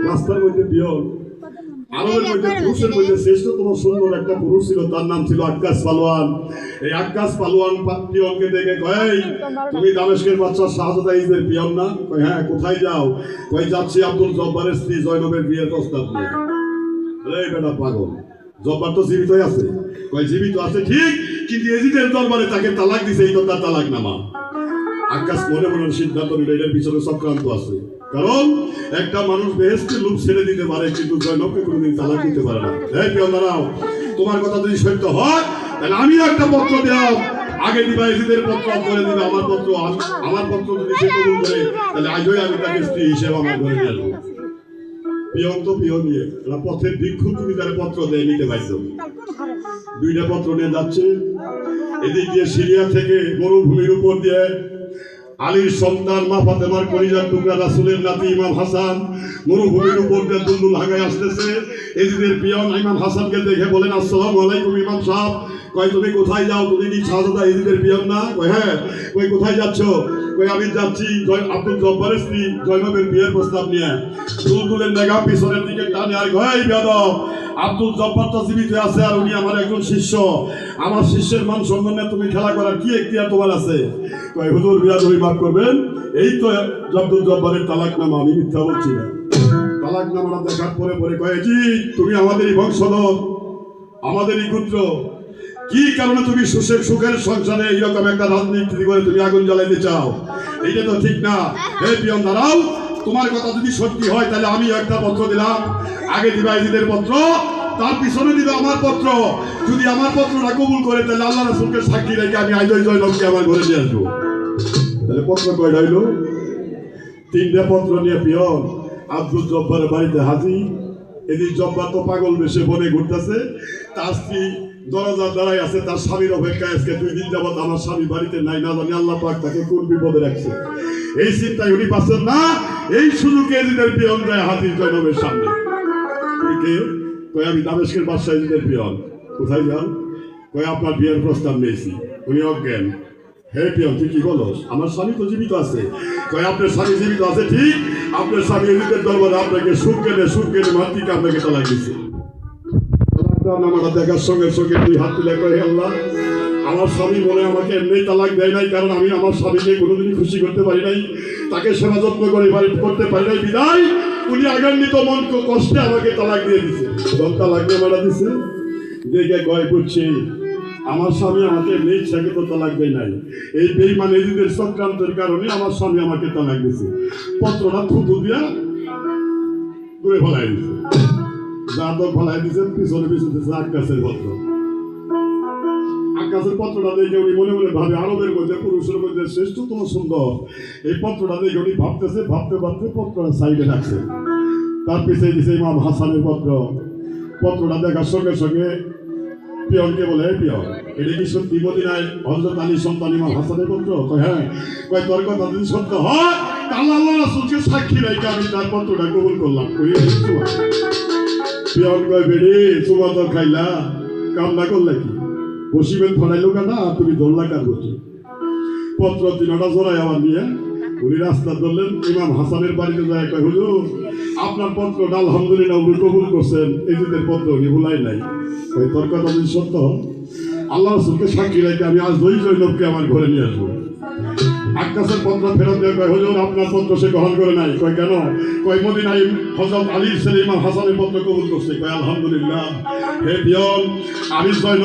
রাস্তার মধ্যে পিয়ন আরবের মধ্যে পুরুষের মধ্যে শ্রেষ্ঠতম সুন্দর একটা পুরুষ ছিল, তার নাম ছিল আক্কাস পালোয়ান। এই আক্কাস পালোয়ান পিয়নকে দেখে কয়, তুমি দামেস্কের বাচ্চা শাহজাদা ইজের পিয়ন না? কয় হ্যাঁ। কোথায় যাও? কয় যাচ্ছি আব্দুল জব্বারের স্ত্রী জয়নবের বিয়ের প্রস্তাব নিয়ে। এই বেটা পাগল, জব্বার তো জীবিতই আছে। কয় জীবিত আছে ঠিক, কিন্তু এজিদের দরবারে তাকে তালাক দিছে, এই তো তার তালাক নামা। আকাশ মনে মনে সিদ্ধান্ত নিল এটার পিছনে চক্রান্ত আছে, কারণ একটা মানুষ বেহেশতের লোভ ছেড়ে দিতে পারে কিন্তু জয়নবকে কোনোদিন তালাক দিতে পারে না। এই পিয়ন দাঁড়াও, তোমার কথা যদি সত্য হয় তাহলে আমি একটা পত্র দিলাম, আগে দিবা এজিদের পত্র, করে দিবে আমার পত্র। আমার পত্র যদি সে কবুল করে তাহলে আজই আমি তাকে স্ত্রী হিসেবে আমার ঘরে নিয়ে আসবো। পিয়ন তো পিয়ন নিয়ে পথের ভিক্ষু, তুমি তার পত্র দিয়ে নিতে পারছো। দুইটা পত্র নিয়ে যাচ্ছে, এদিক দিয়ে সিরিয়া থেকে মরুভূমির উপর দিয়ে আলীর সন্তান মা ফাতেমার কলিজার টুকরা রাসূলের নাতি ইমাম হাসান মরুভূমির উপর দিয়ে দুলদুল হাগায় আসতেছে। এজিদের পিয়ন ইমাম হাসানকে দেখে বলেন, আসসালামু আলাইকুম ইমাম সাহেব। কয় তুমি কোথায় যাও? তুমি কি শাহজাদা এজিদের পিয়ন না? কয় হ্যাঁ। কই কোথায় যাচ্ছ? কই আমি যাচ্ছি আব্দুল জব্বারের স্ত্রী জয়নবের বিয়ের প্রস্তাব নিয়ে। দুলদুলের নেগা পিছনের দিকে টানে আর কয়, বেয়াদব, আব্দুল জব্বার তো জীবিত আছে আর উনি আমার একজন শিষ্য, আমার শিষ্যের মান সম্মানে তুমি খেলা করার কি এখতিয়ার তোমার আছে? কয় হুজুর বিয়াদবি মাফ করবেন, এই তো আব্দুল জব্বারের তালাকনামা, আমি মিথ্যা বলছি না। তালাকনামাটা দেখার পরে পরে কয়, জি তুমি আমাদেরই বংশধর, আমাদেরই পুত্র, কি কারণে তুমি সুখের সংসারে এইরকম একটা রাজনীতি করে তুমি আগুন জ্বালাইতে চাও? এইটা তো ঠিক না। হে পিয়ন দাঁড়াও, তোমার কথা যদি সত্যি হয় তাহলে আমি একটা পত্র দিলাম, আগে দিবা এজিদের পত্র, তার পিছনে দিবে আমার পত্র। যদি আমার পত্রটা কবুল করে তাহলে আল্লাহ রাসূলকে সাক্ষী রেখে আমি আজই জয়নবকে আমার ঘরে নিয়ে আসবো। তাহলে পত্র কয়টা হইল? তিনটা পত্র নিয়ে পিয়ন আব্দুল জব্বারের বাড়িতে হাজির। এদিন জব্বার তো পাগল বেশে বনে ঘুরতেছে, তার স্ত্রী দরজার দাঁড়াই আছে, তার স্বামীর অপেক্ষায়। আজকে 2 দিন যাবত আমার স্বামী বাড়িতে নাই, না জানি আল্লাহ পাক তাকে কোন বিপদে রাখছে। এই চিন্তায় উনি পাচ্ছেন না, এই সুযোগে এজিদের পিয়ন যায় হাজির জয়নবের সামনে। কয় আমি দামেস্কের বাদশা এজিদের পিয়ন। কোথায় যান? কয় আপনার বিয়ের প্রস্তাব নিয়েছি। উনি অজ্ঞান। হে পিয়ন তুই কি বলস? আমার স্বামী তো জীবিত আছে। কয় আপনার স্বামী জীবিত আছে ঠিক, আপনার স্বামী এজিদের দরবারে আপনাকে সুখ কেনে মাতৃকে আপনাকে তালাক দিচ্ছে। নামাটা দেখার সঙ্গে সঙ্গে তুই হাত তুলে কয়, আল্লাহ আমার স্বামী মনে আমাকে এমনি তালাক দেয় নাই, কারণ আমি আমার স্বামীকে কোনোদিনই খুশি করতে পারি নাই, তাকে সেবা যত্ন করতে পারি নাই, বিদায় উনি আগান্বিত মন কষ্টে আমাকে তালাক দিয়ে দিছে। যখন তালাক দিয়ে মারা দিছে দেখে কয় করছে, আমার স্বামী আমাকে এমনি ইচ্ছাকে তো তালাক দেয় নাই, এই বেঈমান এজিদের চক্রান্তের কারণে আমার স্বামী আমাকে তালাক দিছে। পত্রটা থুতু দিয়া দূরে ফেলাই দিছে। যাদব ফেলাই দিচ্ছেন, পিছনে দিচ্ছে আক্কাসের পত্র। আক্কাসের পত্রটা দেখে উনি মনে মনে ভাবে, আরবের মধ্যে পুরুষের মধ্যে শ্রেষ্ঠতম সুন্দর। এই পত্রটা দেখে উনি ভাবতে পত্রটা সাইডে রাখছে। তার পিছিয়ে দিছে ইমাম হাসানের পত্র। পত্রটা দেখার সঙ্গে সঙ্গে পিয়নকে বলে, পিয়ন এটা কি সত্যি মদিনায় হযরত আলীর সন্তান ইমাম হাসানের পত্র? কয় হ্যাঁ। কয় তোর কথা যদি সত্য হয় তাহলে আল্লাহ রাসূলকে সাক্ষী রেখে আমি তার পত্রটা কবুল করলাম। পিয়ন কয়, বেড়ে তোমার তো খাইলা, কামনা করলে কি? বসিবেন ফলাইলো কাটা, তুমি ধরলা কার বসি? পত্র 3টা জোড়ায় আবার নিয়ে উনি রাস্তা ধরলেন। ইমাম হাসানের বাড়িতে যায়, কয় হুজুর আপনার পত্রটা আলহামদুলিল্লাহ উনি কবুল করছেন, এজিদের পত্র উনি ভুলাই নাই। কয় তোর কথা যদি সত্য আল্লাহ রাসূলকে সাক্ষী রেখে আমি আজ জয়নবকে আমার ঘরে নিয়ে আসবো। আক্কাসের পত্র ফেরত দিয়ে কয়, হুজুর আপনার পত্র সে গ্রহণ করে নাই। কয় কেন? কয় মদিনায় হযরত আলীর ছেলে ইমাম হাসানের পত্র কবুল করছে। কয় আলহামদুলিল্লাহ। হে পিয়ন, আমি